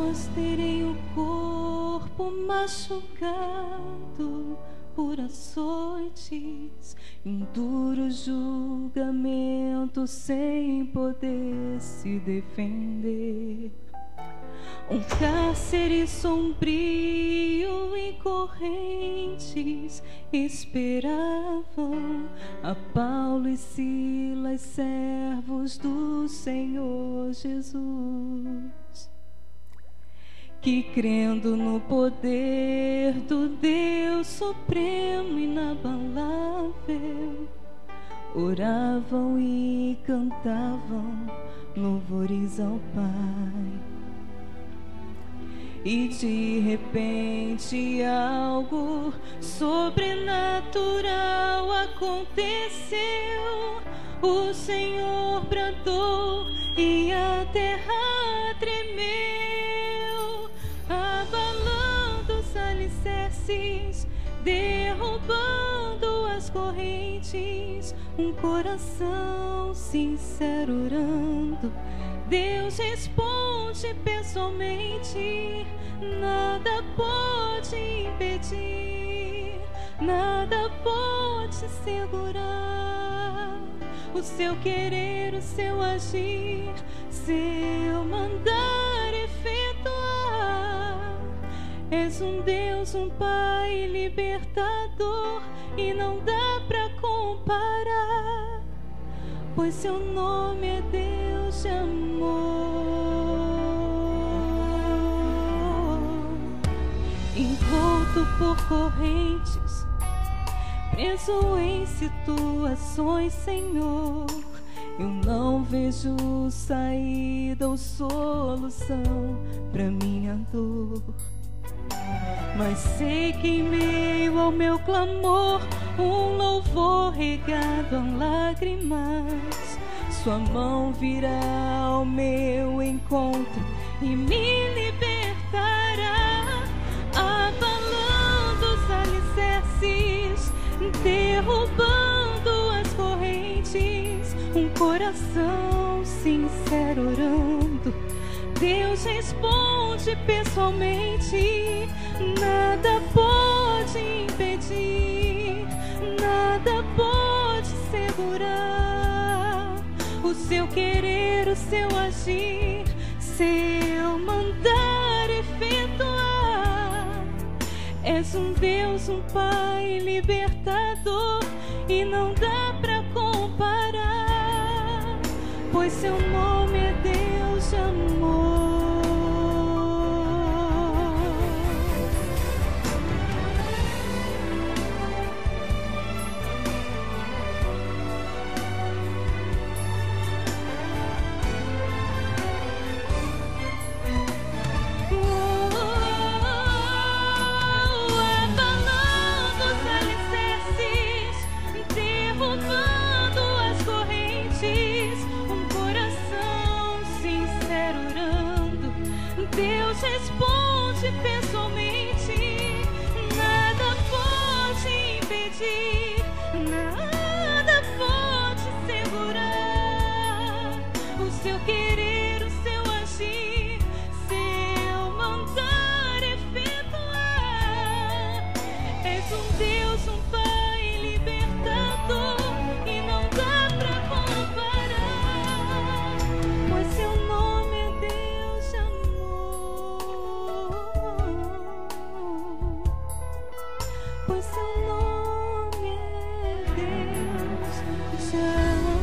Nós terem o corpo machucado por açoites, um duro julgamento sem poder se defender. Um cárcere sombrio e correntes esperavam a Paulo e Silas, servos do Senhor Jesus, que crendo no poder do Deus supremo e inabalável, oravam e cantavam louvores ao Pai. E de repente algo sobrenatural aconteceu. O Senhor bradou e a terra tremeu, abalando os alicerces, derrubando as correntes. Um coração sincero orando, Deus responde pessoalmente. Nada pode impedir, nada pode segurar o seu querer, o seu agir, seu mandar efetuar. És um Deus, um Pai libertador, e não dá pra comparar, pois seu nome é Deus de amor. Envolto por correntes, preso em situações, Senhor, eu não vejo saída ou solução pra minha dor. Mas sei que em meio ao meu clamor, um louvor regado a lágrimas, sua mão virá ao meu encontro e me libertará, abalando os alicerces, derrubando as correntes. Um coração sincero orando, Deus responde pessoalmente. Nada pode impedir, nada pode segurar o seu querer, o seu agir, seu mandar efetuar. És um Deus, um Pai libertador, e não dá pra comparar, pois seu nome é Deus de amor. Responde pessoalmente. Nada pode impedir, nada pode segurar o seu querer, o seu agir, seu mandar efetuar. És um Deus, um Pai libertador, e não dá pra comparar, pois seu nome é Deus de amor. Pois seu nome é Deus de amor.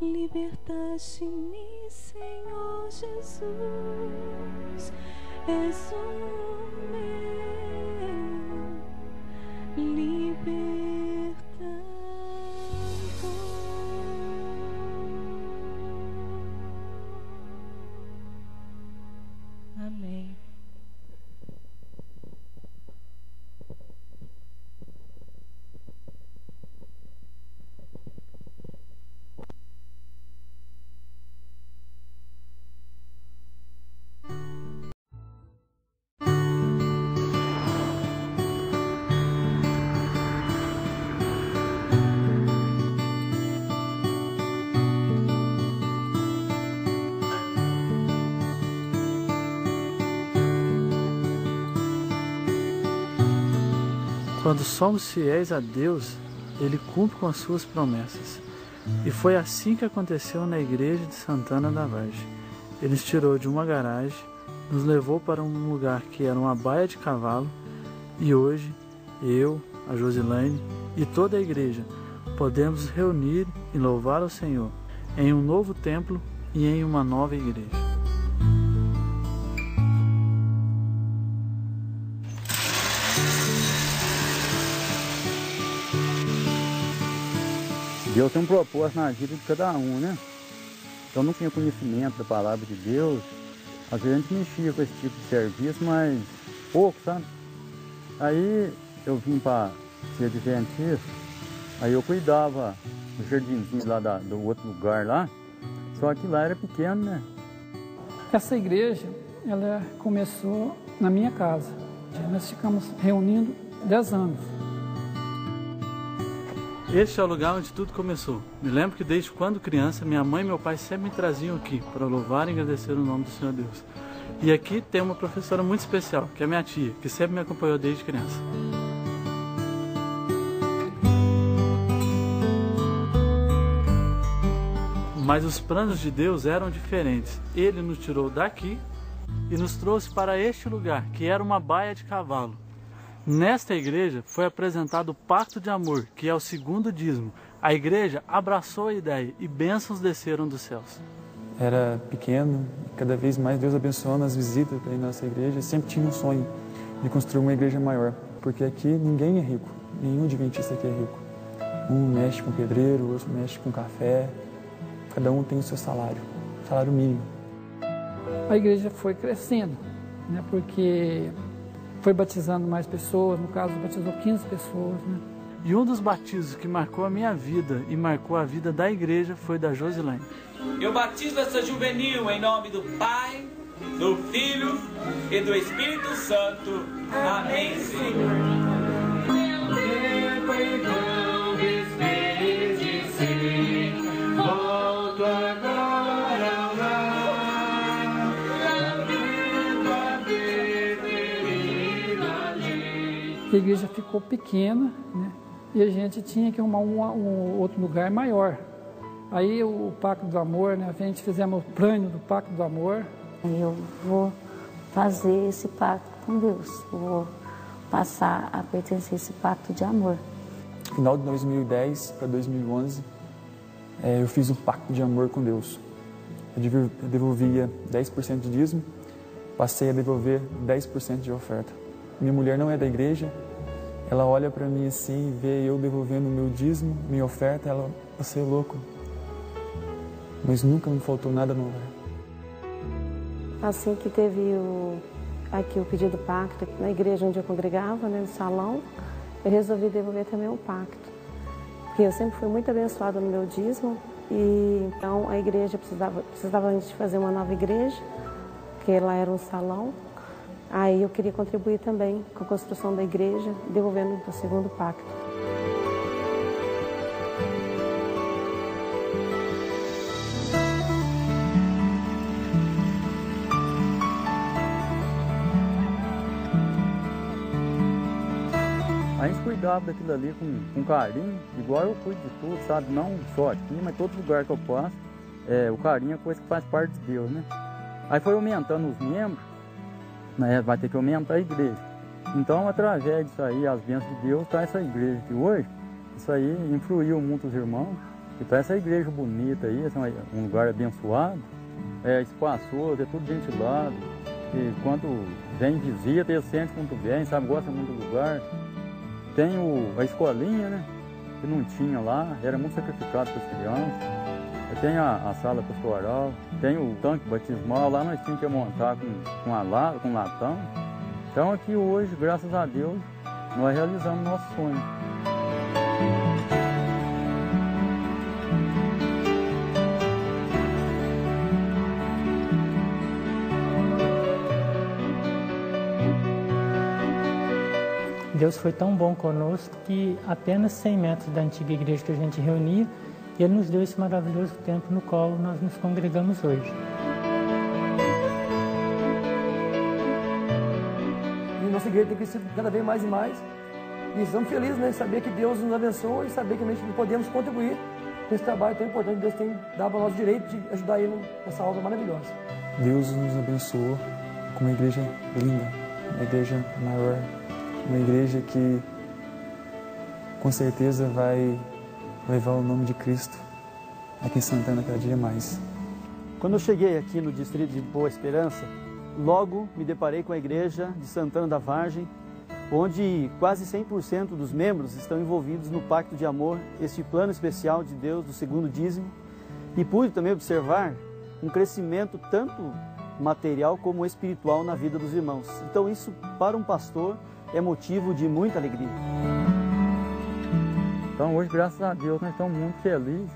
Libertaste-me, Senhor Jesus, és o meu libertador. Amém. Quando somos fiéis a Deus, Ele cumpre com as suas promessas. E foi assim que aconteceu na igreja de Santana da Vargem. Ele nos tirou de uma garagem, nos levou para um lugar que era uma baia de cavalo, e hoje, eu, a Josilaine e toda a igreja podemos nos reunir e louvar ao Senhor em um novo templo e em uma nova igreja. Deus tem um propósito na vida de cada um, né? Então não tinha conhecimento da palavra de Deus. Às vezes a gente mexia com esse tipo de serviço, mas pouco, sabe? Aí eu vim para ser adventista, aí eu cuidava do jardinzinho lá do outro lugar lá, só que lá era pequeno, né? Essa igreja, ela começou na minha casa. Nós ficamos reunindo 10 anos. Este é o lugar onde tudo começou. Me lembro que desde quando criança, minha mãe e meu pai sempre me traziam aqui para louvar e agradecer o nome do Senhor Deus. E aqui tem uma professora muito especial, que é minha tia, que sempre me acompanhou desde criança. Mas os planos de Deus eram diferentes. Ele nos tirou daqui e nos trouxe para este lugar, que era uma baia de cavalo. Nesta igreja foi apresentado o pacto de amor, que é o segundo dízimo. A igreja abraçou a ideia e bênçãos desceram dos céus. Era pequeno, cada vez mais Deus abençoando as visitas para ir na nossa igreja. Eu sempre tinha um sonho de construir uma igreja maior, porque aqui ninguém é rico, nenhum adventista aqui é rico. Um mexe com pedreiro, o outro mexe com café, cada um tem o seu salário mínimo. A igreja foi crescendo, né, porque foi batizando mais pessoas, no caso batizou 15 pessoas, né? E um dos batismos que marcou a minha vida e marcou a vida da igreja foi da Josilaine. Eu batizo essa juvenil em nome do Pai, do Filho e do Espírito Santo. Amém, Senhor. A igreja ficou pequena, né? E a gente tinha que arrumar um outro lugar maior. Aí o Pacto do Amor, né? A gente fizemos o plano do Pacto do Amor. Eu vou fazer esse pacto com Deus, vou passar a pertencer a esse pacto de amor. No final de 2010 para 2011, eu fiz um pacto de amor com Deus. Eu devolvia 10% de dízimo, passei a devolver 10% de oferta. Minha mulher não é da igreja, ela olha para mim assim, vê eu devolvendo o meu dízimo, minha oferta, ela, você é louco. Mas nunca me faltou nada no lar. Assim que teve aqui o pedido do pacto, na igreja onde eu congregava, né, no salão, eu resolvi devolver também o pacto. Porque eu sempre fui muito abençoada no meu dízimo, e então a igreja precisava a gente fazer uma nova igreja, porque lá era um salão. Aí eu queria contribuir também com a construção da igreja, devolvendo o segundo pacto. A gente cuidava daquilo ali com carinho, igual eu cuido de tudo, sabe? Não só aqui, mas todo lugar que eu passo, o carinho é coisa que faz parte de Deus, né? Aí foi aumentando os membros, né? Vai ter que aumentar a igreja. Então, através disso aí, as bênçãos de Deus, está essa igreja aqui hoje. Isso aí influiu muitos irmãos. E está essa igreja bonita aí, um lugar abençoado, espaçoso, é tudo ventilado. E quando vem visita, eles sentem muito bem, sabe? Gostam muito do lugar. Tem a escolinha, né? Que não tinha lá, era muito sacrificado para as crianças. Tem a sala pastoral, tem o tanque batismal, lá nós tínhamos que montar com latão. Então aqui hoje, graças a Deus, nós realizamos nosso sonho. Deus foi tão bom conosco que apenas 100 metros da antiga igreja que a gente reunia, Ele nos deu esse maravilhoso templo no qual nós nos congregamos hoje. E nossa igreja tem crescido cada vez mais e mais. E estamos felizes, né, em saber que Deus nos abençoa e saber que nós podemos contribuir com esse trabalho tão importante que Deus tem dado ao nosso direito de ajudar Ele nessa obra maravilhosa. Deus nos abençoou com uma igreja linda, uma igreja maior, uma igreja que com certeza vai levar o nome de Cristo aqui em Santana cada dia mais. Quando eu cheguei aqui no distrito de Boa Esperança, logo me deparei com a igreja de Santana da Vargem, onde quase 100% dos membros estão envolvidos no Pacto de Amor, este plano especial de Deus do segundo dízimo, e pude também observar um crescimento tanto material como espiritual na vida dos irmãos. Então isso, para um pastor, é motivo de muita alegria. Então hoje, graças a Deus, nós estamos muito felizes.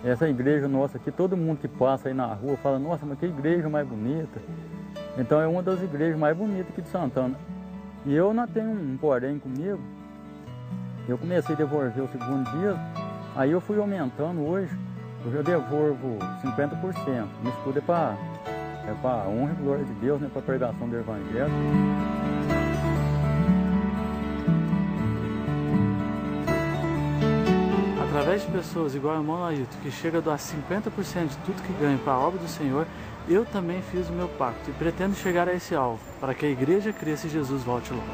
Essa igreja nossa aqui, todo mundo que passa aí na rua fala, nossa, mas que igreja mais bonita. Então é uma das igrejas mais bonitas aqui de Santana. E eu não tenho um porém comigo. Eu comecei a devolver o segundo dia, aí eu fui aumentando hoje. Hoje eu devolvo 50%. Isso tudo é para honra e glória de Deus, né, para a pregação do Evangelho. Através de pessoas igual ao irmão Laíto, que chega a doar 50% de tudo que ganha para a obra do Senhor, eu também fiz o meu pacto e pretendo chegar a esse alvo, para que a igreja cresça e Jesus volte logo.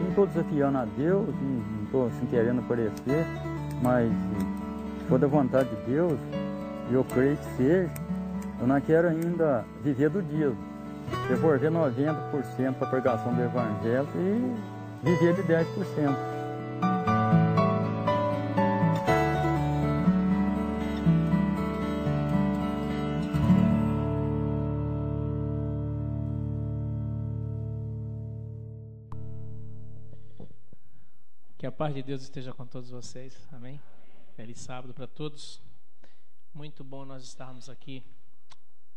Não estou desafiando a Deus, não estou assim, querendo aparecer, mas se for da vontade de Deus, e eu creio que seja, eu não quero ainda viver do dízimo. Devolver 90% para a pregação do Evangelho e viver de 10%. Que a paz de Deus esteja com todos vocês, amém? Feliz sábado para todos. Muito bom nós estarmos aqui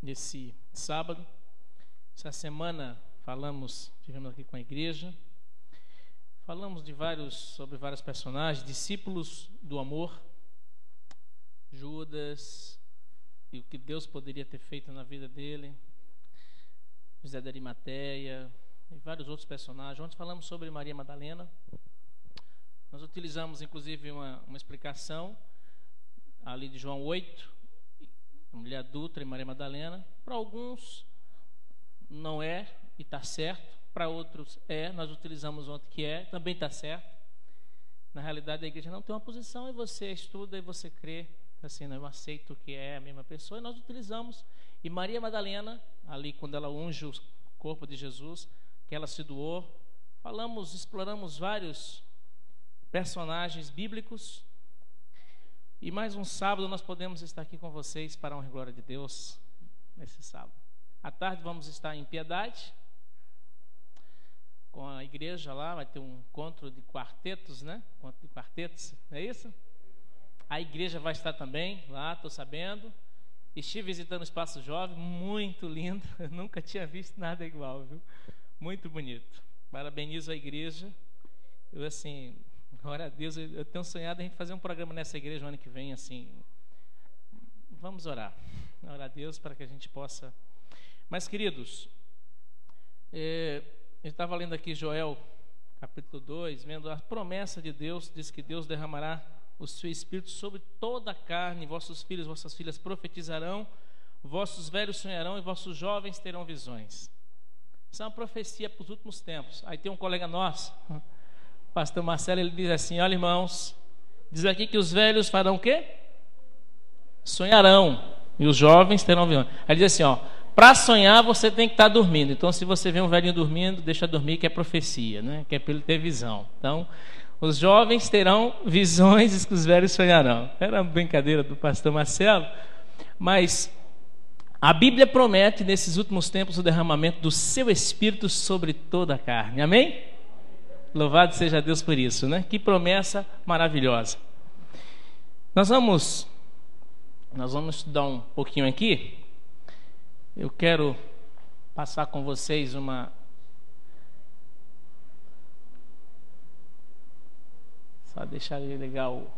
nesse sábado. Essa semana tivemos aqui com a igreja, falamos sobre vários personagens, discípulos do amor, Judas e o que Deus poderia ter feito na vida dele, José da Arimateia e vários outros personagens. Ontem falamos sobre Maria Madalena. Nós utilizamos inclusive uma explicação ali de João 8, a mulher adulta e Maria Madalena. Para alguns não é e está certo, para outros é, nós utilizamos ontem que é, também está certo. Na realidade a igreja não tem uma posição e você estuda e você crê, assim, eu aceito que é a mesma pessoa, e nós utilizamos. E Maria Madalena, ali quando ela unge o corpo de Jesus, que ela se doou, exploramos vários personagens bíblicos. E mais um sábado nós podemos estar aqui com vocês para a honra e glória de Deus nesse sábado. À tarde vamos estar em Piedade com a igreja lá, vai ter um encontro de quartetos, né? Encontro de quartetos, é isso? A igreja vai estar também lá, estou sabendo. Estive visitando o Espaço Jovem, muito lindo, eu nunca tinha visto nada igual, viu? Muito bonito. Parabenizo a igreja. Eu, assim, glória a Deus, eu tenho sonhado a gente fazer um programa nessa igreja no ano que vem, assim. Vamos orar a Deus para que a gente possa. Mas, queridos, eu estava lendo aqui Joel, capítulo 2, vendo a promessa de Deus, diz que Deus derramará o seu Espírito sobre toda a carne, vossos filhos e vossas filhas profetizarão, vossos velhos sonharão e vossos jovens terão visões. Isso é uma profecia para os últimos tempos. Aí tem um colega nosso, o pastor Marcelo, ele diz assim, olha irmãos, diz aqui que os velhos farão o quê? Sonharão, e os jovens terão visões. Aí diz assim, para sonhar você tem que estar dormindo. Então se você vê um velhinho dormindo, deixa dormir, que é profecia, né? Que é para ele ter visão. Então os jovens terão visões e os velhos sonharão. Era uma brincadeira do pastor Marcelo, mas a Bíblia promete nesses últimos tempos o derramamento do seu Espírito sobre toda a carne, amém? Louvado seja Deus por isso, né? Que promessa maravilhosa. Nós vamos estudar um pouquinho aqui. Eu quero passar com vocês só deixar legal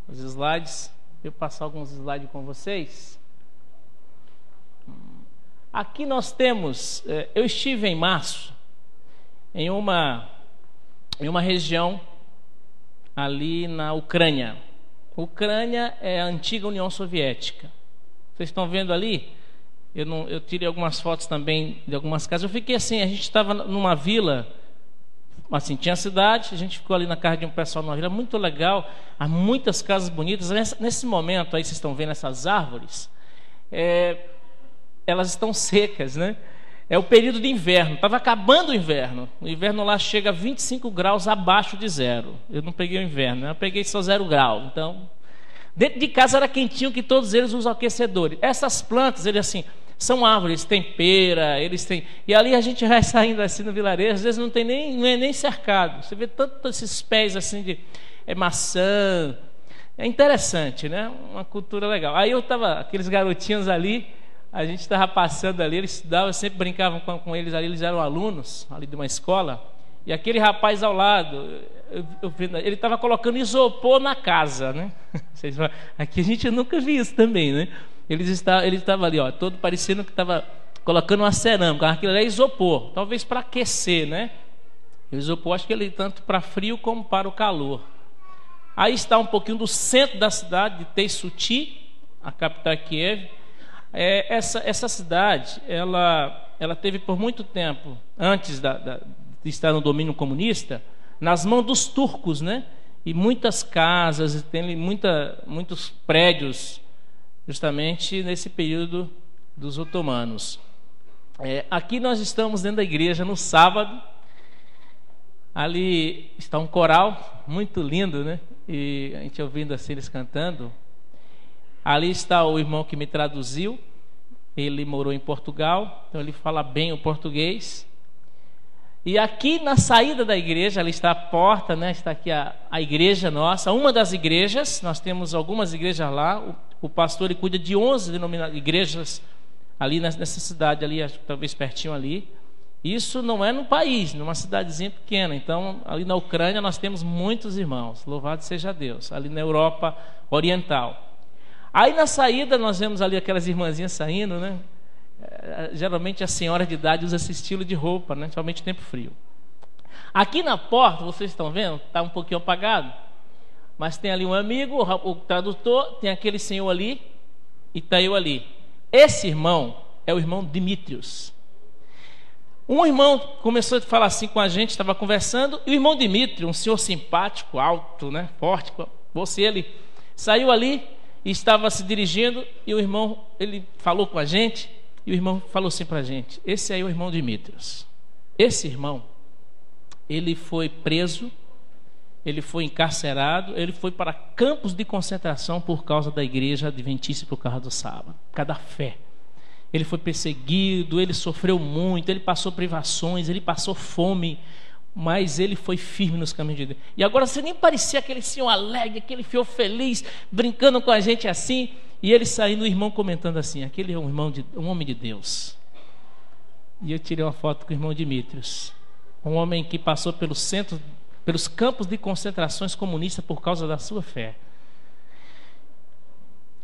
os slides. Eu passar alguns slides com vocês. Aqui nós temos, eu estive em março em uma região ali na Ucrânia. Ucrânia é a antiga União Soviética. Vocês estão vendo ali? Eu tirei algumas fotos também de algumas casas. Eu fiquei assim, a gente estava numa vila, assim, tinha a cidade, a gente ficou ali na casa de um pessoal numa vila muito legal, há muitas casas bonitas. Nesse momento aí vocês estão vendo essas árvores, elas estão secas, né? É o período de inverno, estava acabando o inverno lá chega a 25 graus abaixo de zero. Eu não peguei o inverno, eu peguei só 0 grau. Então, dentro de casa era quentinho, que todos eles usam aquecedores. Essas plantas, eles assim, são árvores, tem pera, eles têm... E ali a gente vai saindo assim no vilarejo, às vezes não é nem cercado. Você vê tantos esses pés assim de maçã. É interessante, né? Uma cultura legal. Aí aqueles garotinhos ali, a gente estava passando ali, eles estudavam, sempre brincavam com eles ali, eles eram alunos ali de uma escola, e aquele rapaz ao lado, ele estava colocando isopor na casa, né? Aqui a gente nunca viu isso também, né? Ele estava ali, ó, todo parecendo que estava colocando uma cerâmica, aquilo ali é isopor, talvez para aquecer, né? O isopor, acho que ele tanto para frio como para o calor. Aí está um pouquinho do centro da cidade de Teissuti, a capital Kiev. Essa cidade, ela teve por muito tempo, antes de estar no domínio comunista, nas mãos dos turcos, né? E muitas casas, tem muitos prédios, justamente nesse período dos otomanos. Aqui nós estamos dentro da igreja no sábado. Ali está um coral muito lindo, né? E a gente ouvindo assim eles cantando. Ali está o irmão que me traduziu. Ele morou em Portugal, então ele fala bem o português. E aqui na saída da igreja, ali está a porta, né? Está aqui a igreja nossa, uma das igrejas. Nós temos algumas igrejas lá. O pastor ele cuida de 11 igrejas ali nessa cidade, ali, talvez pertinho ali. Isso não é no país, numa cidadezinha pequena. Então, ali na Ucrânia nós temos muitos irmãos. Louvado seja Deus. Ali na Europa Oriental. Aí na saída nós vemos ali aquelas irmãzinhas saindo, né? Geralmente a senhora de idade usa esse estilo de roupa, né? Somente tempo frio. Aqui na porta, vocês estão vendo, está um pouquinho apagado, mas tem ali um amigo, o tradutor, tem aquele senhor ali e está eu ali. Esse irmão é o irmão Dimitrios. Um irmão começou a falar assim com a gente, estava conversando, e o irmão Dimitrios, um senhor simpático, alto, né? Forte, ele saiu ali e estava se dirigindo, e o irmão, ele falou com a gente, e o irmão falou assim para a gente: esse aí é o irmão Dimitrios. Esse irmão, ele foi preso, ele foi encarcerado, ele foi para campos de concentração por causa da igreja adventista, por causa do sábado, por causa da fé. Ele foi perseguido, ele sofreu muito, ele passou privações, ele passou fome, mas ele foi firme nos caminhos de Deus. E agora você nem parecia aquele senhor alegre, aquele senhor feliz, brincando com a gente assim, e ele saindo, o irmão comentando assim: aquele é um homem de Deus. E eu tirei uma foto com o irmão Dimitrios, um homem que passou pelos campos de concentrações comunistas por causa da sua fé.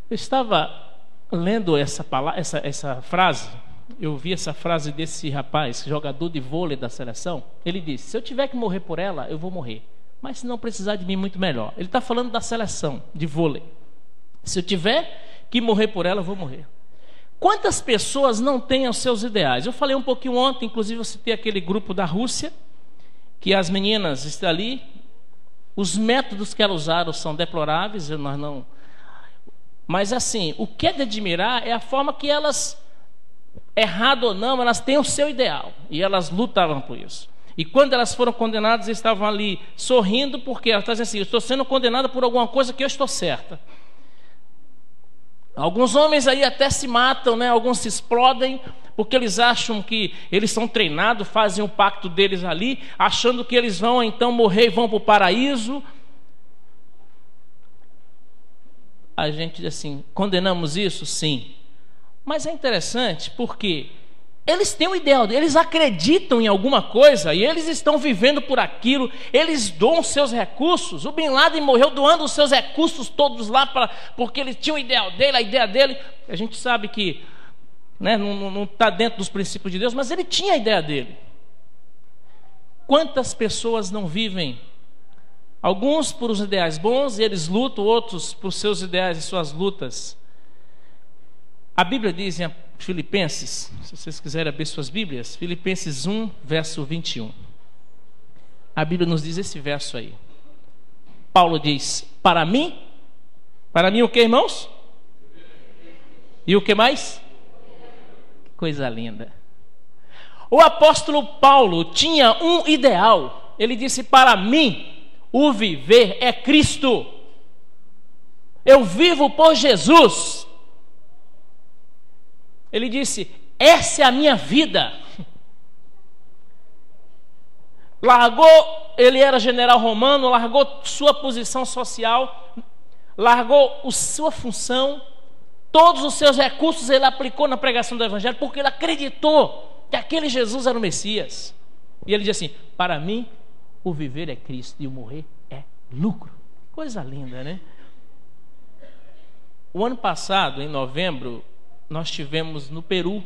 Eu estava lendo essa frase, eu vi essa frase desse rapaz, jogador de vôlei da seleção. Ele disse: se eu tiver que morrer por ela, eu vou morrer, mas se não precisar de mim, muito melhor. Ele está falando da seleção de vôlei. Se eu tiver que morrer por ela, eu vou morrer. Quantas pessoas não têm os seus ideais? Eu falei um pouquinho ontem, inclusive eu citei aquele grupo da Rússia, que as meninas estão ali, os métodos que elas usaram são deploráveis, nós não... Mas assim, o que é de admirar é a forma que elas, errado ou não, elas têm o seu ideal, e elas lutavam por isso. E quando elas foram condenadas, estavam ali sorrindo, porque elas dizem assim: eu estou sendo condenada por alguma coisa que eu estou certa. Alguns homens aí até se matam, né? Alguns se explodem, porque eles acham que eles são treinados, fazem o pacto deles ali, achando que eles vão então morrer e vão para o paraíso. A gente diz assim: condenamos isso? Sim. Mas é interessante porque eles têm um ideal, eles acreditam em alguma coisa e eles estão vivendo por aquilo, eles doam seus recursos. O Bin Laden morreu doando os seus recursos todos lá, porque ele tinha o ideal dele, a ideia dele. A gente sabe que né? Não está dentro dos princípios de Deus, mas ele tinha a ideia dele. Quantas pessoas não vivem, alguns por os ideais bons, e eles lutam, outros por seus ideais e suas lutas. A Bíblia diz em Filipenses, se vocês quiserem abrir suas Bíblias, Filipenses 1, verso 21. A Bíblia nos diz esse verso aí. Paulo diz, para mim o que, irmãos? E o que mais? Coisa linda. O apóstolo Paulo tinha um ideal. Ele disse, para mim o viver é Cristo. Eu vivo por Jesus. Ele disse, essa é a minha vida. Largou, ele era general romano, largou sua posição social, largou sua função, todos os seus recursos ele aplicou na pregação do evangelho, porque ele acreditou que aquele Jesus era o Messias. E ele disse assim, para mim o viver é Cristo e o morrer é lucro. Coisa linda, né? O ano passado, em novembro, nós tivemos no Peru,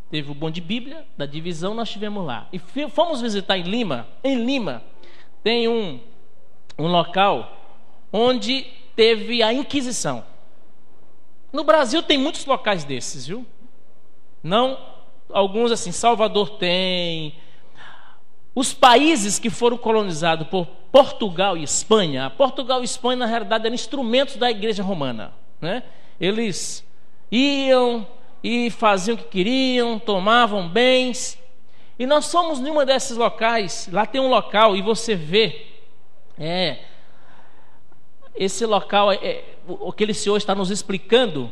teve o Bom de Bíblia, da divisão, nós estivemos lá. E fomos visitar em Lima. Em Lima tem um local onde teve a Inquisição. No Brasil tem muitos locais desses, viu? Não, alguns assim, Salvador tem. Os países que foram colonizados por Portugal e Espanha, Portugal e Espanha na realidade eram instrumentos da Igreja Romana, né? Eles iam e faziam o que queriam, tomavam bens. E nós fomos em um desses locais. Lá tem um local e você vê esse local, o que ele senhor está nos explicando,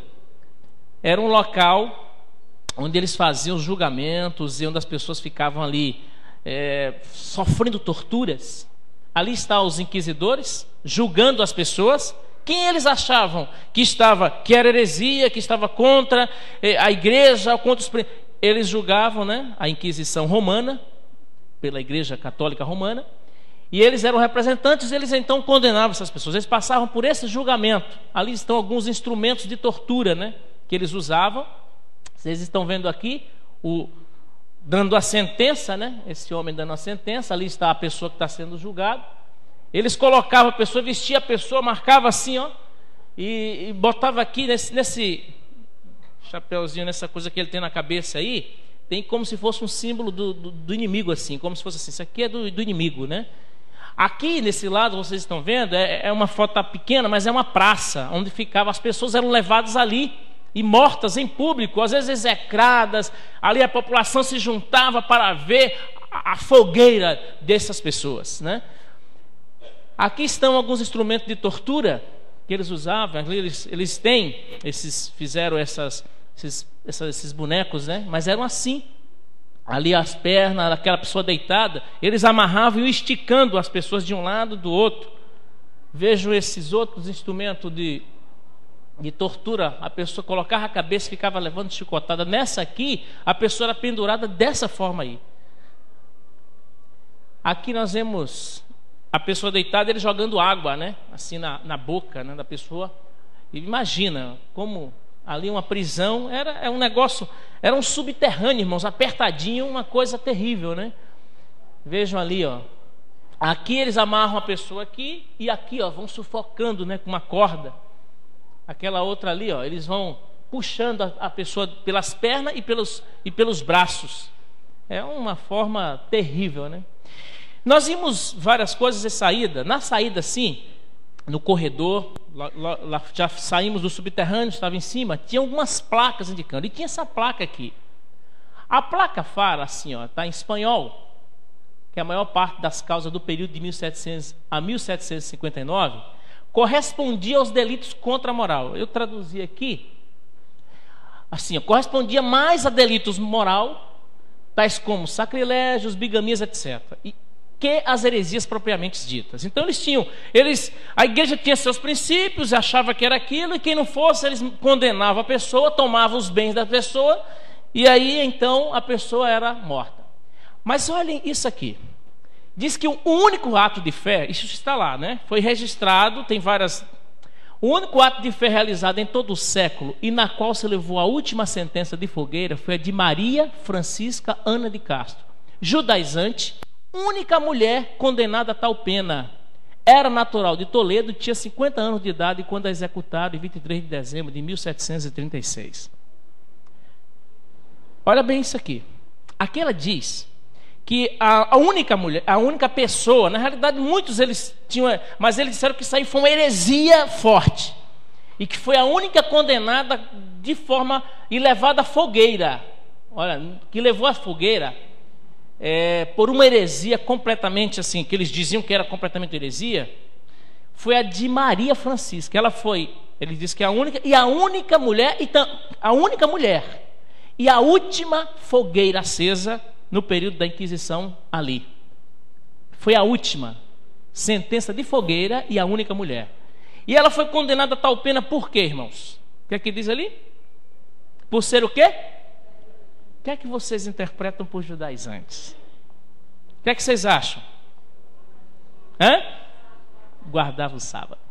era um local onde eles faziam os julgamentos e onde as pessoas ficavam ali sofrendo torturas. Ali estavam os inquisidores julgando as pessoas. Quem eles achavam que era heresia, que estava contra a igreja, contra os... Eles julgavam, né, a Inquisição Romana, pela Igreja Católica Romana, e eles eram representantes, eles então condenavam essas pessoas. Eles passavam por esse julgamento. Ali estão alguns instrumentos de tortura, né, que eles usavam. Vocês estão vendo aqui, dando a sentença, né, esse homem dando a sentença. Ali está a pessoa que está sendo julgada. Eles colocavam a pessoa, vestia a pessoa, marcava assim, ó, e botava aqui nesse chapéuzinho, nessa coisa que ele tem na cabeça aí, tem como se fosse um símbolo do inimigo, assim, como se fosse assim, isso aqui é do inimigo, né? Aqui nesse lado, vocês estão vendo, é uma foto pequena, mas é uma praça, onde ficavam, as pessoas eram levadas ali e mortas em público, às vezes execradas, ali a população se juntava para ver a fogueira dessas pessoas, né? Aqui estão alguns instrumentos de tortura que eles usavam. Eles têm, fizeram esses bonecos, né? Mas eram assim. Ali as pernas, aquela pessoa deitada, eles amarravam e iam esticando as pessoas de um lado do outro. Vejo esses outros instrumentos de tortura. A pessoa colocava a cabeça e ficava levando chicotada. Nessa aqui, a pessoa era pendurada dessa forma aí. Aqui nós vemos a pessoa deitada, ele jogando água, né? Assim na boca, né, da pessoa. E imagina como ali uma prisão era um negócio, era um subterrâneo, irmãos, apertadinho, uma coisa terrível, né? Vejam ali, ó. Aqui eles amarram a pessoa aqui e aqui, ó, vão sufocando, né, com uma corda. Aquela outra ali, ó, eles vão puxando a pessoa pelas pernas e pelos braços. É uma forma terrível, né? Nós vimos várias coisas de saída. Na saída, sim, no corredor, lá já saímos do subterrâneo, estava em cima, tinha algumas placas indicando. E tinha essa placa aqui. A placa fala assim, ó, está em espanhol, que a maior parte das causas do período de 1700 a 1759 correspondia aos delitos contra a moral. Eu traduzi aqui, assim, ó, correspondia mais a delitos moral, tais como sacrilégios, bigamias, etc., que as heresias propriamente ditas. Então a igreja tinha seus princípios, achava que era aquilo, e quem não fosse, eles condenavam a pessoa, tomavam os bens da pessoa, e aí então a pessoa era morta. Mas olhem isso aqui. Diz que o único ato de fé, isso está lá, né? Foi registrado, tem várias. O único ato de fé realizado em todo o século e na qual se levou a última sentença de fogueira foi a de Maria Francisca Ana de Castro, judaizante, única mulher condenada a tal pena. Era natural de Toledo, tinha 50 anos de idade quando a executaram em 23 de dezembro de 1736. Olha bem isso aqui. Aqui ela diz que a única mulher, a única pessoa, na realidade muitos eles tinham, mas eles disseram que isso aí foi uma heresia forte e que foi a única condenada de forma e levada à fogueira. Olha, que levou à fogueira por uma heresia completamente assim, que eles diziam que era completamente heresia, foi a de Maria Francisca. Ela foi, ele diz que a única mulher e a última fogueira acesa no período da Inquisição ali. Foi a última sentença de fogueira e a única mulher. E ela foi condenada a tal pena por quê, irmãos? O que é que diz ali? Por ser o quê? O que é que vocês interpretam por judaizantes? O que é que vocês acham? Guardava o sábado.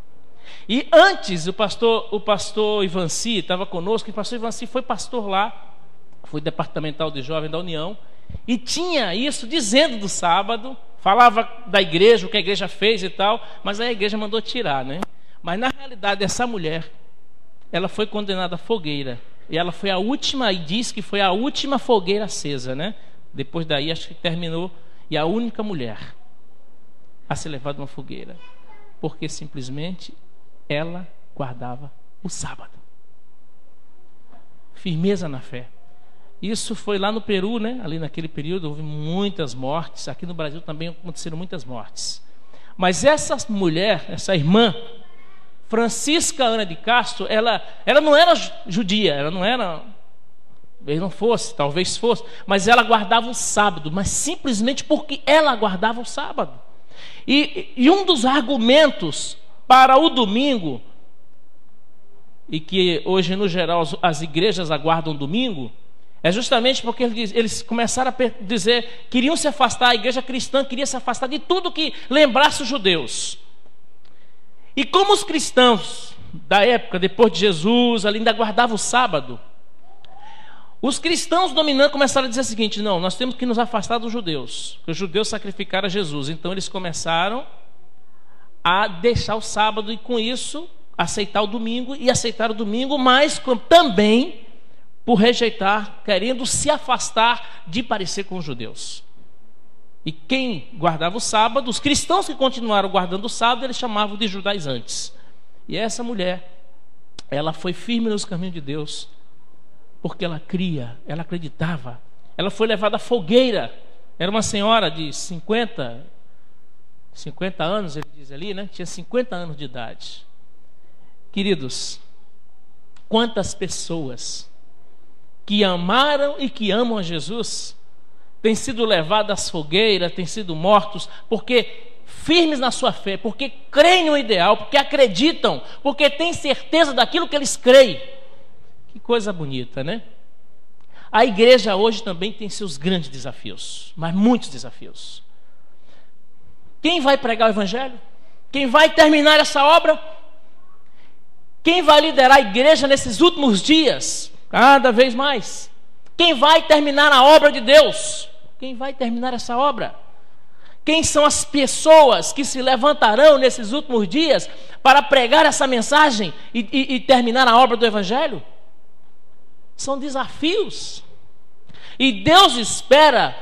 E antes o pastor Ivanci estava conosco, e o pastor Ivanci foi pastor lá, foi departamental de jovem da União, e tinha isso dizendo do sábado, falava da igreja, o que a igreja fez e tal, mas aí a igreja mandou tirar, né? Mas na realidade essa mulher, ela foi condenada à fogueira, e ela foi a última, e diz que foi a última fogueira acesa, né? Depois daí acho que terminou, e a única mulher a ser levada a uma fogueira, porque simplesmente ela guardava o sábado. Firmeza na fé. Isso foi lá no Peru, né? Ali naquele período houve muitas mortes. Aqui no Brasil também aconteceram muitas mortes. Mas essa mulher, essa irmã Francisca Ana de Castro, ela não era judia, ela não era, talvez não fosse, talvez fosse, mas ela guardava o sábado, mas simplesmente porque ela guardava o sábado. E um dos argumentos para o domingo, e que hoje no geral as igrejas aguardam domingo, é justamente porque eles começaram a dizer, queriam se afastar, a igreja cristã queria se afastar de tudo que lembrasse os judeus. E como os cristãos da época, depois de Jesus, ainda guardavam o sábado, os cristãos dominantes começaram a dizer o seguinte: não, nós temos que nos afastar dos judeus, porque os judeus sacrificaram a Jesus. Então eles começaram a deixar o sábado e com isso aceitar o domingo, e aceitar o domingo, mas também por rejeitar, querendo se afastar de parecer com os judeus. E quem guardava o sábado, os cristãos que continuaram guardando o sábado, eles chamavam de judaizantes. E essa mulher, ela foi firme nos caminhos de Deus, porque ela cria, ela acreditava. Ela foi levada à fogueira. Era uma senhora de 50 anos, ele diz ali, né? Tinha 50 anos de idade. Queridos, quantas pessoas que amaram e que amam a Jesus têm sido levados às fogueiras, têm sido mortos, porque firmes na sua fé, porque creem no ideal, porque acreditam, porque têm certeza daquilo que eles creem. Que coisa bonita, né? A igreja hoje também tem seus grandes desafios, mas muitos desafios. Quem vai pregar o evangelho? Quem vai terminar essa obra? Quem vai liderar a igreja nesses últimos dias? Cada vez mais. Quem vai terminar a obra de Deus? Quem vai terminar essa obra? Quem são as pessoas que se levantarão nesses últimos dias para pregar essa mensagem e terminar a obra do evangelho? São desafios. E Deus espera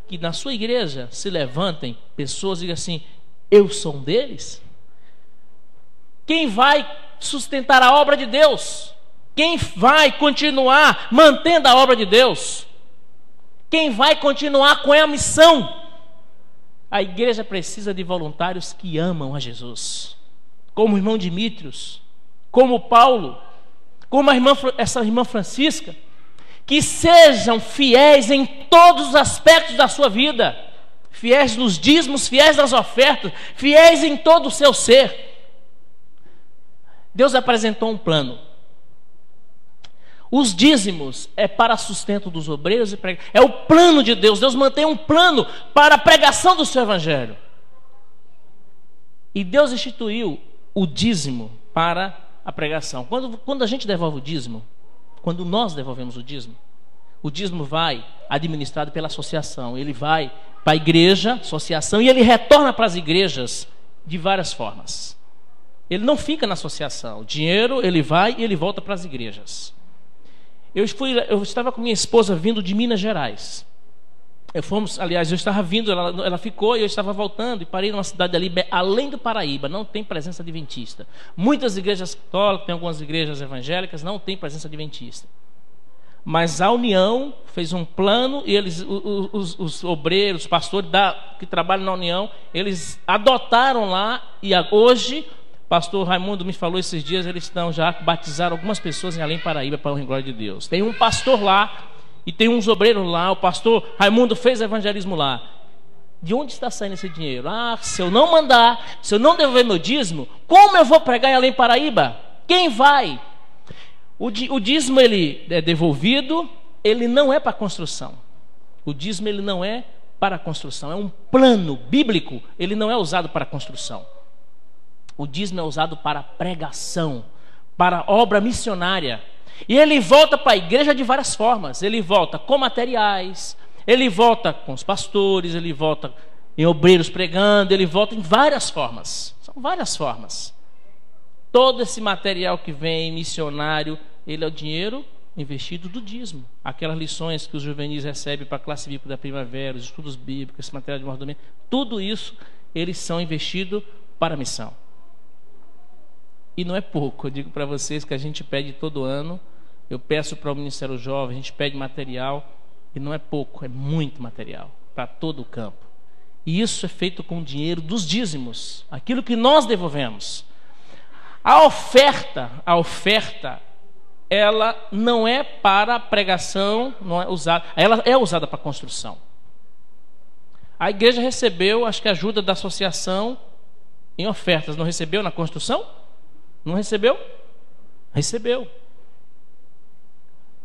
que na sua igreja se levantem pessoas e digam assim: eu sou um deles. Quem vai sustentar a obra de Deus? Quem vai continuar mantendo a obra de Deus? Quem vai continuar com a missão? A igreja precisa de voluntários que amam a Jesus, como o irmão Dimitrios, como Paulo, como essa irmã Francisca, que sejam fiéis em todos os aspectos da sua vida, fiéis nos dízimos, fiéis nas ofertas, fiéis em todo o seu ser. Deus apresentou um plano. Os dízimos é para sustento dos obreiros e pregadores. É o plano de Deus. Deus mantém um plano para a pregação do seu evangelho. E Deus instituiu o dízimo para a pregação. Quando a gente devolve o dízimo, quando nós devolvemos o dízimo vai administrado pela associação. Ele vai para a igreja, associação, e ele retorna para as igrejas de várias formas. Ele não fica na associação. O dinheiro, ele vai e ele volta para as igrejas. Eu estava com minha esposa vindo de Minas Gerais. Eu estava vindo, ela ficou e eu estava voltando e parei numa cidade ali, além do Paraíba, não tem presença adventista. Muitas igrejas católicas, tem algumas igrejas evangélicas, não tem presença adventista. Mas a União fez um plano e eles, os obreiros, os pastores que trabalham na União, eles adotaram lá e hoje, pastor Raimundo me falou esses dias, eles já batizaram algumas pessoas em Além Paraíba para a glória de Deus. Tem um pastor lá e tem uns obreiros lá, o pastor Raimundo fez evangelismo lá. De onde está saindo esse dinheiro? Se eu não mandar, se eu não devolver meu dízimo, como eu vou pregar em Além Paraíba? Quem vai? O dízimo, ele é devolvido, ele não é para construção. O dízimo, ele não é para construção. É um plano bíblico, ele não é usado para construção. O dízimo é usado para pregação, para obra missionária. E ele volta para a igreja de várias formas. Ele volta com materiais, ele volta com os pastores, ele volta em obreiros pregando, ele volta em várias formas. São várias formas. Todo esse material que vem missionário, ele é o dinheiro investido do dízimo. Aquelas lições que os juvenis recebem para a classe bíblica da primavera, os estudos bíblicos, esse material de mordomia, tudo isso, eles são investidos para a missão. E não é pouco, eu digo para vocês que a gente pede todo ano, eu peço para o Ministério Jovem, a gente pede material, e não é pouco, é muito material, para todo o campo. E isso é feito com o dinheiro dos dízimos, aquilo que nós devolvemos. A oferta, ela não é para pregação, não é usada, ela é usada para construção. A igreja recebeu, acho que ajuda da associação em ofertas, não recebeu na construção? Não recebeu? Recebeu.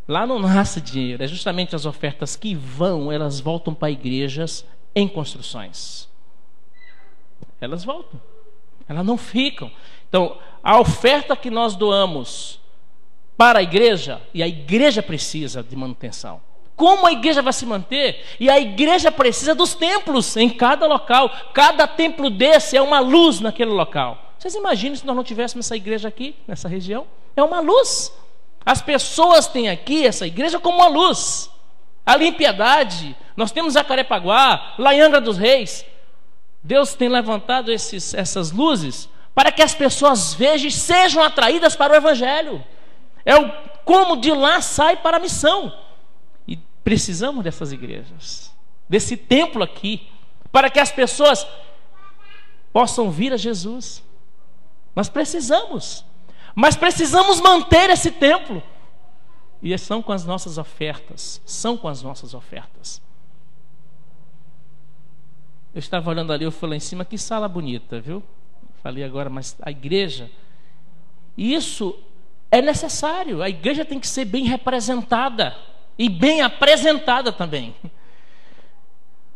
Lá não nasce dinheiro, é justamente as ofertas que elas voltam para igrejas em construções. Elas voltam, elas não ficam. Então, a oferta que nós doamos para a igreja, e a igreja precisa de manutenção. Como a igreja vai se manter? E a igreja precisa dos templos em cada local. Cada templo desse é uma luz naquele local. Vocês imaginam se nós não tivéssemos essa igreja aqui, nessa região? É uma luz. As pessoas têm aqui essa igreja como uma luz. Ali em Piedade, nós temos Jacarepaguá, lá em Angra dos Reis. Deus tem levantado essas luzes para que as pessoas vejam e sejam atraídas para o Evangelho. Como de lá sai para a missão. E precisamos dessas igrejas, desse templo aqui, para que as pessoas possam vir a Jesus. Nós precisamos. Mas precisamos manter esse templo. E são com as nossas ofertas. São com as nossas ofertas. Eu estava olhando ali, eu fui lá em cima, que sala bonita, viu? Falei agora, mas a igreja, isso é necessário. A igreja tem que ser bem representada e bem apresentada também.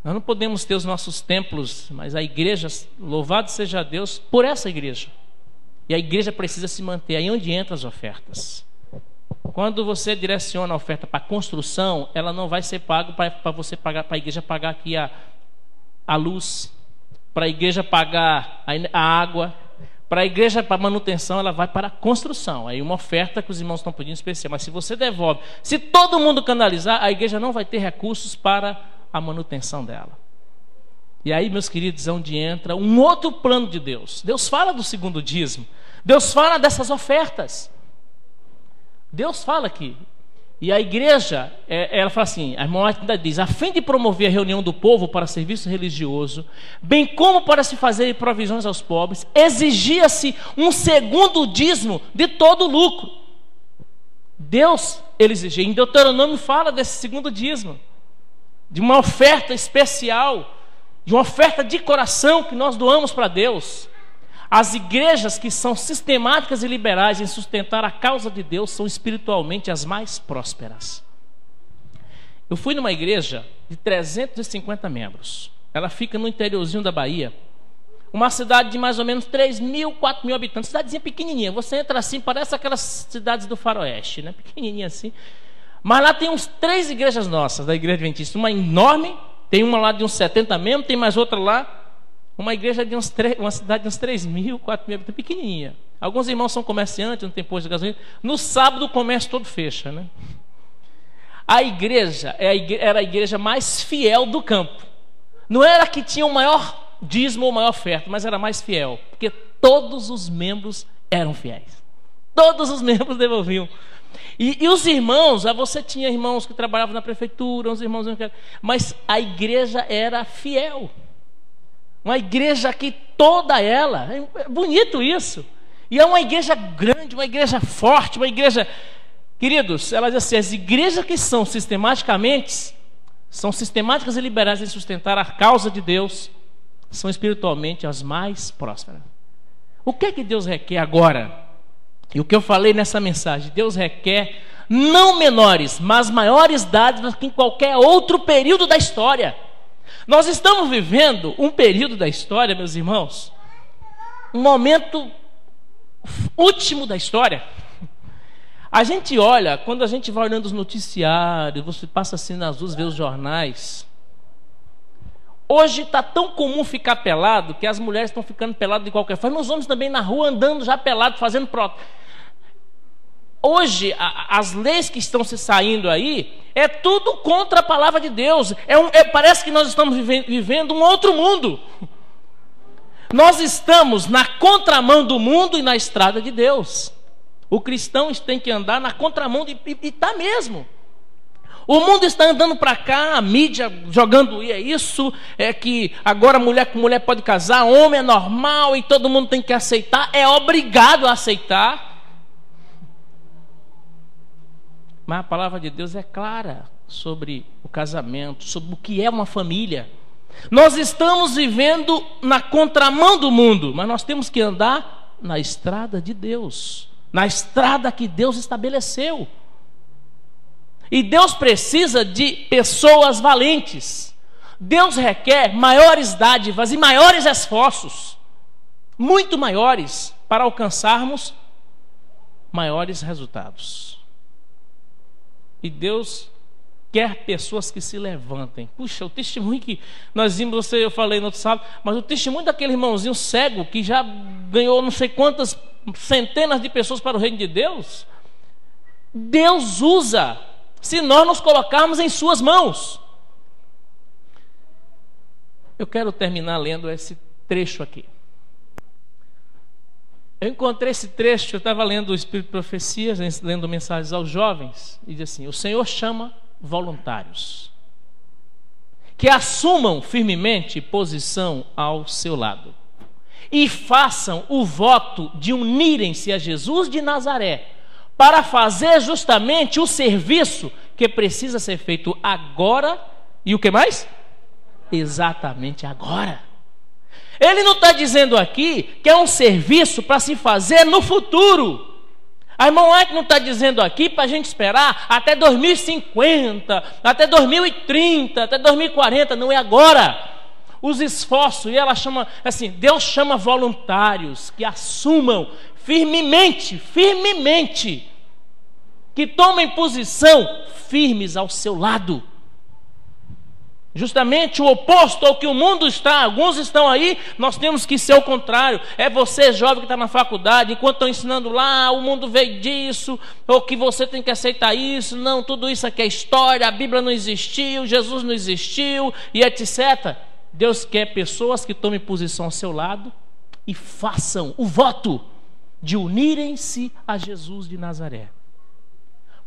Nós não podemos ter os nossos templos, mas a igreja, louvado seja Deus por essa igreja. E a igreja precisa se manter. Aí onde entram as ofertas. Quando você direciona a oferta para a construção, ela não vai ser pago para você pagar, para a igreja pagar aqui a luz, para a igreja pagar a água, para a igreja, para a manutenção, ela vai para a construção. Aí uma oferta que os irmãos estão pedindo especial. Mas se você devolve, se todo mundo canalizar, a igreja não vai ter recursos para a manutenção dela. E aí, meus queridos, é onde entra um outro plano de Deus. Deus fala do segundo dízimo. Deus fala dessas ofertas. Deus fala aqui. E a igreja, ela fala assim, a irmã ainda diz, a fim de promover a reunião do povo para serviço religioso, bem como para se fazer provisões aos pobres, exigia-se um segundo dízimo de todo o lucro. Deus, ele exigia. Em Deuteronômio fala desse segundo dízimo, de uma oferta especial, de uma oferta de coração que nós doamos para Deus. As igrejas que são sistemáticas e liberais em sustentar a causa de Deus são espiritualmente as mais prósperas. Eu fui numa igreja de 350 membros. Ela fica no interiorzinho da Bahia. Uma cidade de mais ou menos 3.000, 4.000 habitantes. Cidadezinha pequenininha. Você entra assim, parece aquelas cidades do faroeste, né? Pequenininha assim. Mas lá tem uns 3 igrejas nossas, da Igreja Adventista. Uma enorme, tem uma lá de uns 70 membros, tem mais outra lá. Uma igreja de uma cidade de uns 3.000, 4.000 habitantes, pequenininha. Alguns irmãos são comerciantes, não tem posto de gasolina. No sábado o comércio todo fecha, né? A igreja era a igreja mais fiel do campo. Não era que tinha o maior dízimo ou maior oferta, mas era mais fiel, porque todos os membros eram fiéis. Todos os membros devolviam. E os irmãos, você tinha irmãos que trabalhavam na prefeitura, uns irmãos, mas a igreja era fiel. Uma igreja que toda ela, é bonito isso. E é uma igreja grande, uma igreja forte, uma igreja... Queridos, ela diz assim, as igrejas que são sistemáticas e liberais em sustentar a causa de Deus, são espiritualmente as mais prósperas. O que é que Deus requer agora? E o que eu falei nessa mensagem, Deus requer não menores, mas maiores dádivas que em qualquer outro período da história. Nós estamos vivendo um período da história, meus irmãos, um momento último da história. A gente olha, quando a gente vai olhando os noticiários, você passa assim nas ruas, vê os jornais. Hoje está tão comum ficar pelado, que as mulheres estão ficando peladas de qualquer forma, os homens também na rua andando já pelados, fazendo protesto. Hoje, as leis que estão se saindo aí, é tudo contra a palavra de Deus. Parece que nós estamos vivendo um outro mundo. Nós estamos na contramão do mundo e na estrada de Deus. O cristão tem que andar na contramão e está mesmo. O mundo está andando para cá, a mídia jogando isso, é que agora mulher com mulher pode casar, homem é normal e todo mundo tem que aceitar, é obrigado a aceitar. Mas a palavra de Deus é clara sobre o casamento, sobre o que é uma família. Nós estamos vivendo na contramão do mundo, mas nós temos que andar na estrada de Deus, na estrada que Deus estabeleceu. E Deus precisa de pessoas valentes. Deus requer maiores dádivas e maiores esforços, muito maiores, para alcançarmos maiores resultados. E Deus quer pessoas que se levantem. Puxa, o testemunho que nós vimos, eu falei no outro sábado, mas o testemunho daquele irmãozinho cego que já ganhou não sei quantas centenas de pessoas para o reino de Deus. Deus usa, se nós nos colocarmos em suas mãos. Eu quero terminar lendo esse trecho aqui. Eu encontrei esse trecho, eu estava lendo o Espírito de Profecias, lendo mensagens aos jovens, e diz assim: o Senhor chama voluntários que assumam firmemente posição ao seu lado e façam o voto de unirem-se a Jesus de Nazaré para fazer justamente o serviço que precisa ser feito agora. E o que mais? Exatamente agora. Ele não está dizendo aqui que é um serviço para se fazer no futuro. A irmã White não está dizendo aqui para a gente esperar até 2050, até 2030, até 2040. Não é agora. Os esforços, e ela chama assim, Deus chama voluntários que assumam firmemente, que tomem posição firmes ao seu lado. Justamente o oposto ao que o mundo está. Alguns estão aí, nós temos que ser o contrário. É você, jovem, que está na faculdade, enquanto estão ensinando lá, o mundo veio disso, ou que você tem que aceitar isso. Não, tudo isso aqui é história, a Bíblia não existiu, Jesus não existiu, e etc. Deus quer pessoas que tomem posição ao seu lado e façam o voto de unirem-se a Jesus de Nazaré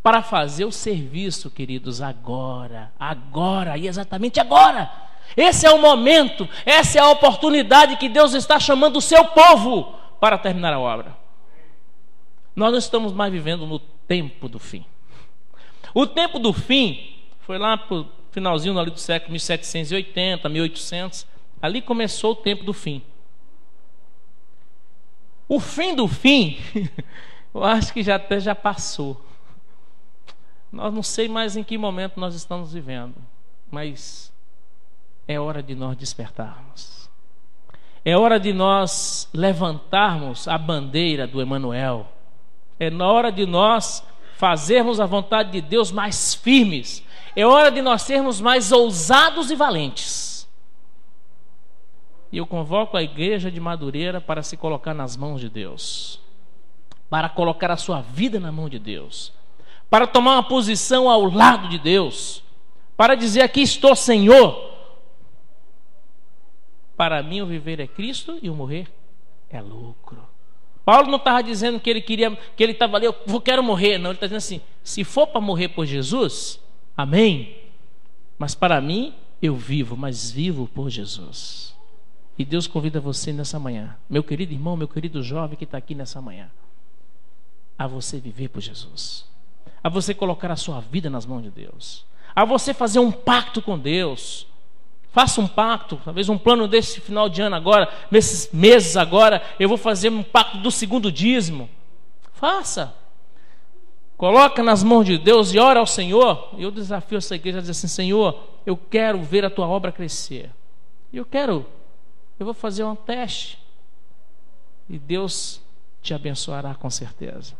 para fazer o serviço, queridos, agora, e exatamente agora. Esse é o momento, essa é a oportunidade que Deus está chamando o seu povo para terminar a obra. Nós não estamos mais vivendo no tempo do fim. O tempo do fim foi lá para o finalzinho ali do século 1780, 1800, ali começou o tempo do fim. O fim do fim, eu acho que até já passou. Nós não sei mais em que momento nós estamos vivendo, mas é hora de nós despertarmos. É hora de nós levantarmos a bandeira do Emanuel. É na hora de nós fazermos a vontade de Deus mais firmes. É hora de nós sermos mais ousados e valentes. E eu convoco a igreja de Madureira para se colocar nas mãos de Deus, para colocar a sua vida na mão de Deus, para tomar uma posição ao lado de Deus, para dizer: aqui estou, Senhor. Para mim o viver é Cristo e o morrer é lucro. Paulo não estava dizendo que ele estava ali, eu quero morrer. Não, ele está dizendo assim: se for para morrer por Jesus, amém. Mas para mim eu vivo, mas vivo por Jesus. E Deus convida você nessa manhã, meu querido irmão, meu querido jovem que está aqui nessa manhã, a você viver por Jesus, a você colocar a sua vida nas mãos de Deus, a você fazer um pacto com Deus. Faça um pacto, talvez um plano desse final de ano agora, nesses meses agora, eu vou fazer um pacto do 2º dízimo. Faça. Coloca nas mãos de Deus e ora ao Senhor. Eu desafio essa igreja a dizer assim: Senhor, eu quero ver a tua obra crescer. Eu vou fazer um teste. E Deus te abençoará com certeza.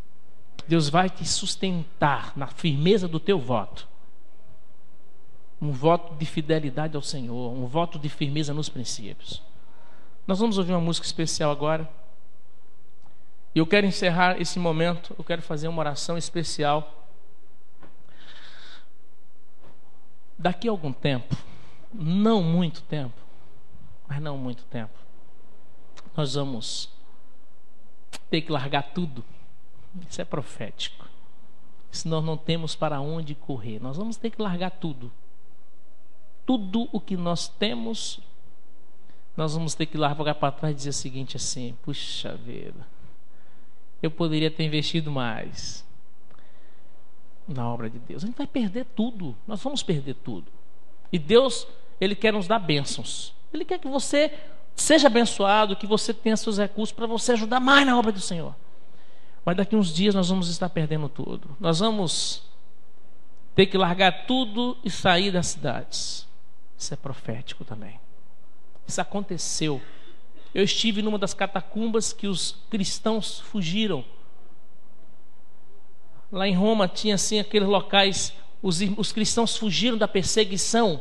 Deus vai te sustentar na firmeza do teu voto. Um voto de fidelidade ao Senhor, um voto de firmeza nos princípios. Nós vamos ouvir uma música especial agora. E eu quero encerrar esse momento, eu quero fazer uma oração especial. Daqui a algum tempo, não muito tempo, mas não muito tempo, nós vamos ter que largar tudo. Isso é profético. Senão não temos para onde correr. Nós vamos ter que largar tudo. Tudo o que nós temos, nós vamos ter que largar para trás e dizer o seguinte assim: puxa vida, eu poderia ter investido mais na obra de Deus. A gente vai perder tudo, nós vamos perder tudo. E Deus, Ele quer nos dar bênçãos. Ele quer que você seja abençoado, que você tenha seus recursos para você ajudar mais na obra do Senhor. Mas daqui uns dias nós vamos estar perdendo tudo. Nós vamos ter que largar tudo e sair das cidades. Isso é profético também. Isso aconteceu. Eu estive numa das catacumbas que os cristãos fugiram. Lá em Roma tinha assim aqueles locais, os cristãos fugiram da perseguição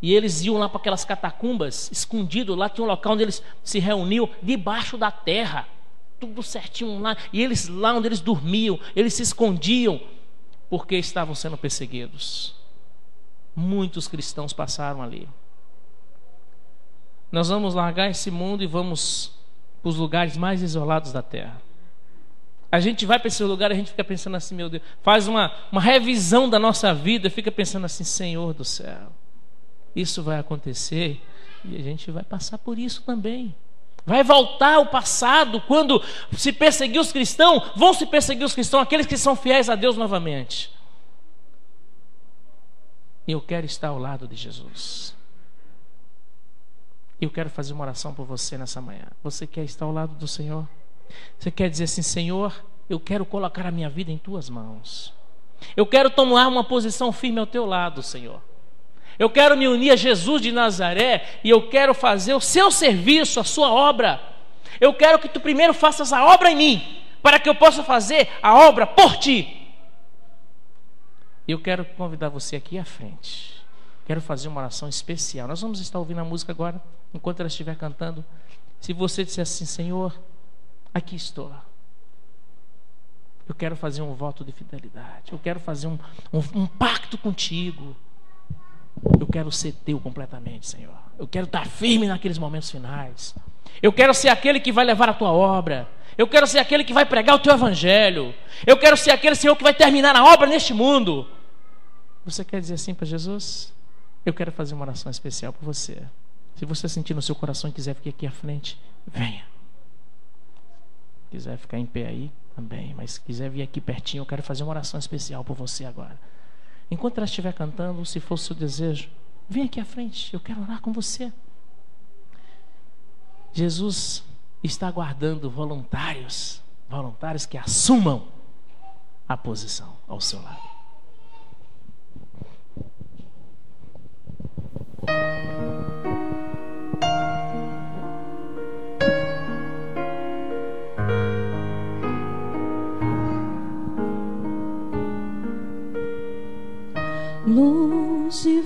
e eles iam lá para aquelas catacumbas, escondidos. Lá tinha um local onde eles se reuniam debaixo da terra, tudo certinho lá. E eles lá onde eles dormiam, eles se escondiam porque estavam sendo perseguidos. Muitos cristãos passaram ali. Nós vamos largar esse mundo e vamos para os lugares mais isolados da terra. A gente vai para esse lugar e a gente fica pensando assim: meu Deus, faz uma revisão da nossa vida e fica pensando assim: Senhor do céu, isso vai acontecer e a gente vai passar por isso também. Vai voltar ao passado, quando se perseguir os cristãos, vão se perseguir os cristãos, aqueles que são fiéis a Deus novamente. Eu quero estar ao lado de Jesus. Eu quero fazer uma oração por você nessa manhã. Você quer estar ao lado do Senhor? Você quer dizer assim: Senhor, eu quero colocar a minha vida em tuas mãos. Eu quero tomar uma posição firme ao teu lado, Senhor. Eu quero me unir a Jesus de Nazaré e eu quero fazer o seu serviço, a sua obra. Eu quero que tu primeiro faças a obra em mim, para que eu possa fazer a obra por ti. Eu quero convidar você aqui à frente. Quero fazer uma oração especial. Nós vamos estar ouvindo a música agora, enquanto ela estiver cantando. Se você disser assim: Senhor, aqui estou. Eu quero fazer um voto de fidelidade. Eu quero fazer um pacto contigo. Eu quero ser teu completamente, Senhor. Eu quero estar firme naqueles momentos finais. Eu quero ser aquele que vai levar a tua obra. Eu quero ser aquele que vai pregar o teu evangelho. Eu quero ser aquele, Senhor, que vai terminar a obra neste mundo. Você quer dizer assim para Jesus? Eu quero fazer uma oração especial por você. Se você sentir no seu coração e quiser ficar aqui à frente, venha. Se quiser ficar em pé aí, também. Mas se quiser vir aqui pertinho, eu quero fazer uma oração especial por você agora. Enquanto ela estiver cantando, se for o seu desejo, vem aqui à frente, eu quero orar com você. Jesus está aguardando voluntários que assumam a posição ao seu lado.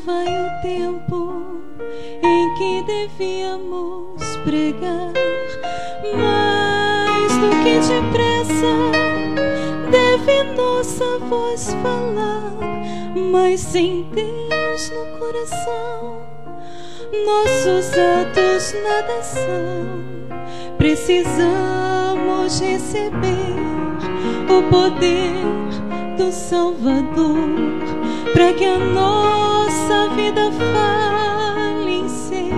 vai o tempo em que devíamos pregar, mais do que depressa deve nossa voz falar, mas sem Deus no coração nossos atos nada são. Precisamos receber o poder do Salvador para que a nossa vida fale em seu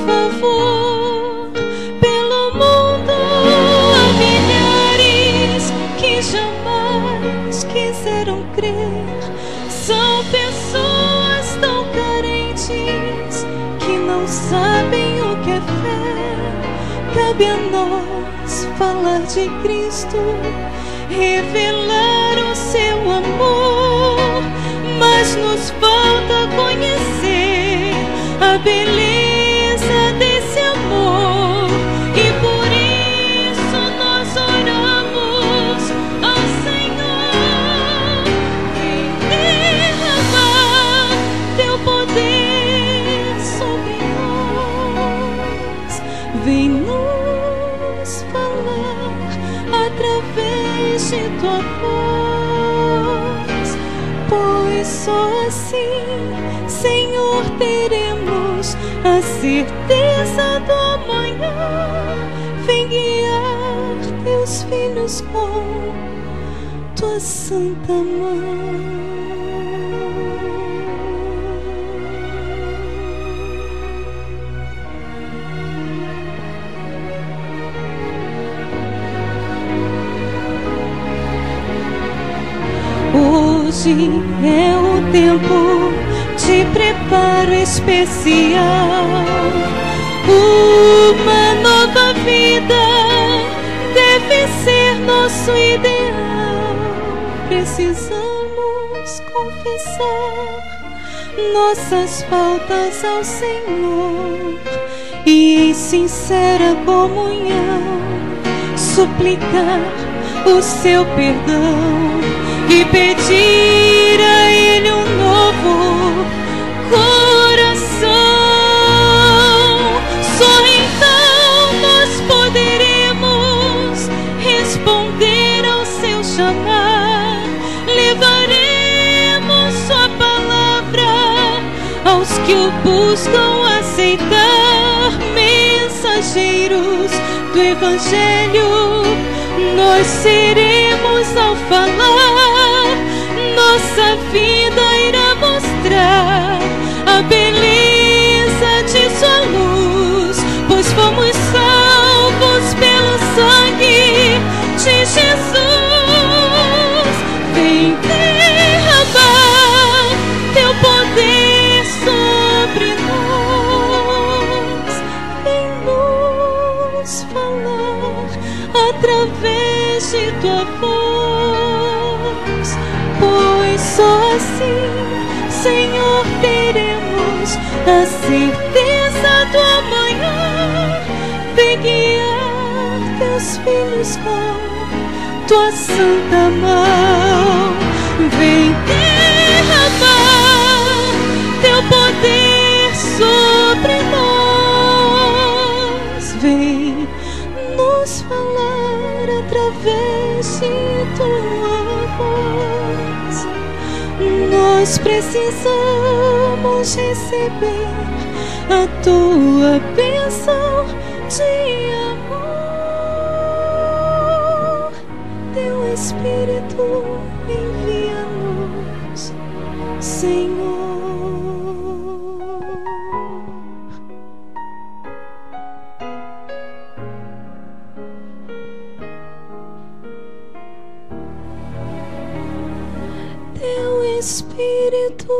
favor. Pelo mundo há milhares que jamais quiseram crer. São pessoas tão carentes que não sabem o que é fé. Cabe a nós falar de Cristo, revelar o seu amor, mas nos falta conhecer a beleza desse amor, e por isso nós oramos ao Senhor. Vem derramar teu poder sobre nós, vem nos falar através de tua voz, pois só assim, Senhor, teremos a certeza do amanhã. Vem guiar teus filhos com tua santa mão. Hoje é o tempo de preparo especial. Uma nova vida deve ser nosso ideal. Precisamos confessar nossas faltas ao Senhor e em sincera comunhão suplicar o seu perdão e pedir a Ele um novo coração. Só então nós poderemos responder ao seu chamar. Levaremos sua palavra aos que o buscam aceitar. Mensageiros do Evangelho nós seremos ao falar. Nossa vida irá mostrar a beleza de sua luz, pois fomos salvos pelo sangue de Jesus. Vem derramar teu poder sobre nós, vem nos falar através de tua voz, pois só assim, Senhor, teremos a certeza do amanhã. Vem guiar teus filhos com tua santa mão. Vem derramar teu poder sobre nós, vem nos falar através de tua voz. Nós precisamos receber a tua bênção de amor. Teu Espírito envia-nos, Senhor. Espírito,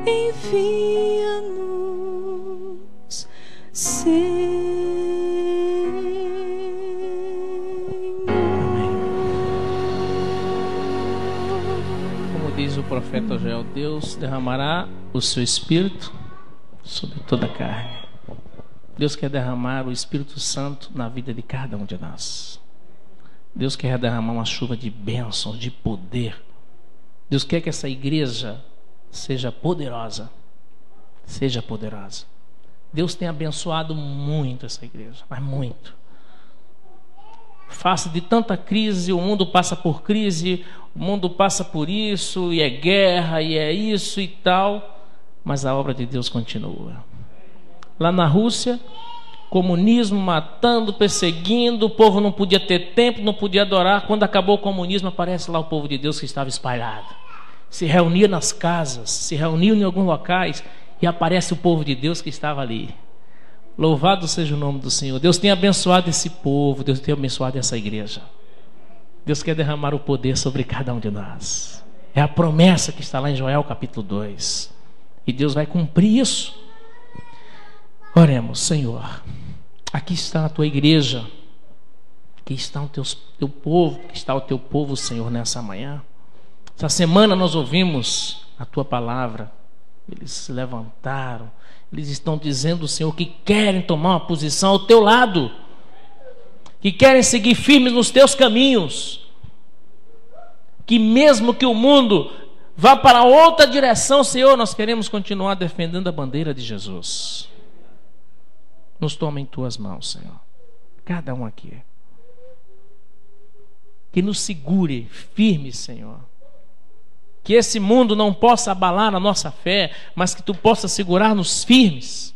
envia-nos, Senhor. Como diz o profeta Joel, Deus derramará o seu Espírito sobre toda a carne. Deus quer derramar o Espírito Santo na vida de cada um de nós. Deus quer derramar uma chuva de bênçãos, de poder Deus quer que essa igreja seja poderosa. Seja poderosa. Deus tem abençoado muito essa igreja, mas muito. Face de tanta crise, o mundo passa por crise, o mundo passa por isso, e é guerra, e é isso e tal, mas a obra de Deus continua. Lá na Rússia, comunismo matando, perseguindo, o povo não podia ter tempo, não podia adorar. Quando acabou o comunismo, aparece lá o povo de Deus que estava espalhado. Se reunia nas casas, se reuniam em alguns locais, e aparece o povo de Deus que estava ali. Louvado seja o nome do Senhor. Deus tem abençoado esse povo, Deus tem abençoado essa igreja. Deus quer derramar o poder sobre cada um de nós. É a promessa que está lá em Joel capítulo 2. E Deus vai cumprir isso. Oremos. Senhor, aqui está a tua igreja, aqui está o teu povo, aqui está o teu povo, Senhor, nessa manhã. Essa semana nós ouvimos a tua palavra. Eles se levantaram, eles estão dizendo, Senhor, que querem tomar uma posição ao teu lado, que querem seguir firmes nos teus caminhos, que mesmo que o mundo vá para outra direção, Senhor, nós queremos continuar defendendo a bandeira de Jesus. Nos toma em tuas mãos, Senhor, cada um aqui, que nos segure firme, Senhor. Que esse mundo não possa abalar a nossa fé, mas que tu possa segurar-nos firmes.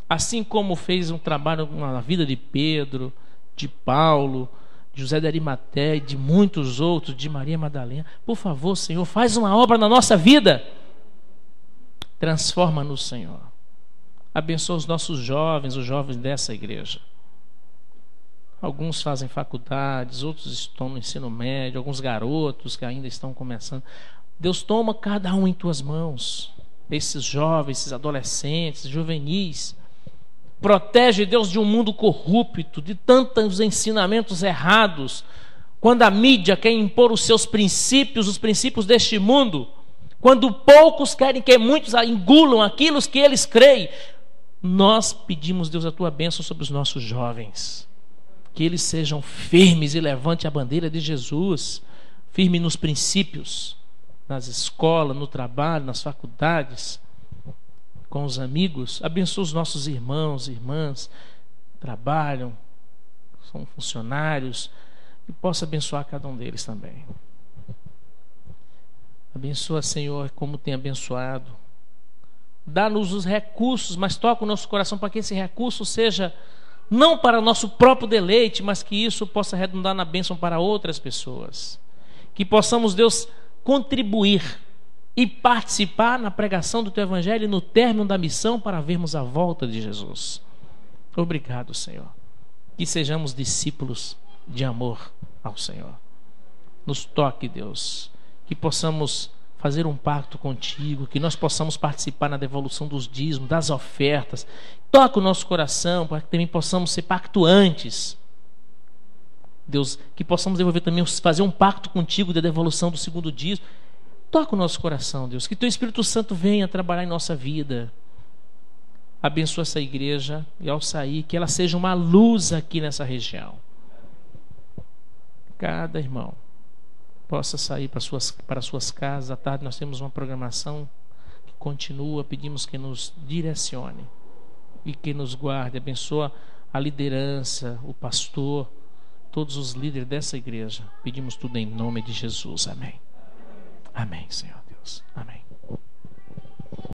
Assim como fez um trabalho na vida de Pedro, de Paulo, de José de Arimateia e de muitos outros, de Maria Madalena. Por favor, Senhor, faz uma obra na nossa vida. Transforma-nos, Senhor. Abençoa os nossos jovens, os jovens dessa igreja. Alguns fazem faculdades, outros estão no ensino médio, alguns garotos que ainda estão começando. Deus, toma cada um em tuas mãos. Esses jovens, esses adolescentes, juvenis. Protege, Deus, de um mundo corrupto, de tantos ensinamentos errados. Quando a mídia quer impor os seus princípios, os princípios deste mundo. Quando poucos querem que muitos engulam aquilo que eles creem. Nós pedimos, Deus, a tua bênção sobre os nossos jovens. Que eles sejam firmes e levante a bandeira de Jesus, firme nos princípios, nas escolas, no trabalho, nas faculdades, com os amigos. Abençoa os nossos irmãos e irmãs, trabalham, são funcionários, e possa abençoar cada um deles também. Abençoa, Senhor, como tem abençoado. Dá-nos os recursos, mas toca o nosso coração para que esse recurso seja não para nosso próprio deleite, mas que isso possa redundar na bênção para outras pessoas. Que possamos, Deus, contribuir e participar na pregação do teu evangelho e no término da missão para vermos a volta de Jesus. Obrigado, Senhor. Que sejamos discípulos de amor ao Senhor. Nos toque, Deus. Que possamos fazer um pacto contigo, que nós possamos participar na devolução dos dízimos, das ofertas. Toca o nosso coração para que também possamos ser pactuantes. Deus, que possamos devolver também, fazer um pacto contigo da devolução do segundo dízimo. Toca o nosso coração, Deus. Que teu Espírito Santo venha trabalhar em nossa vida. Abençoa essa igreja e ao sair, que ela seja uma luz aqui nessa região. Cada irmão possa sair para suas casas. À tarde nós temos uma programação que continua. Pedimos que nos direcione e que nos guarde. Abençoa a liderança, o pastor, todos os líderes dessa igreja. Pedimos tudo em nome de Jesus. Amém. Amém, Senhor Deus. Amém.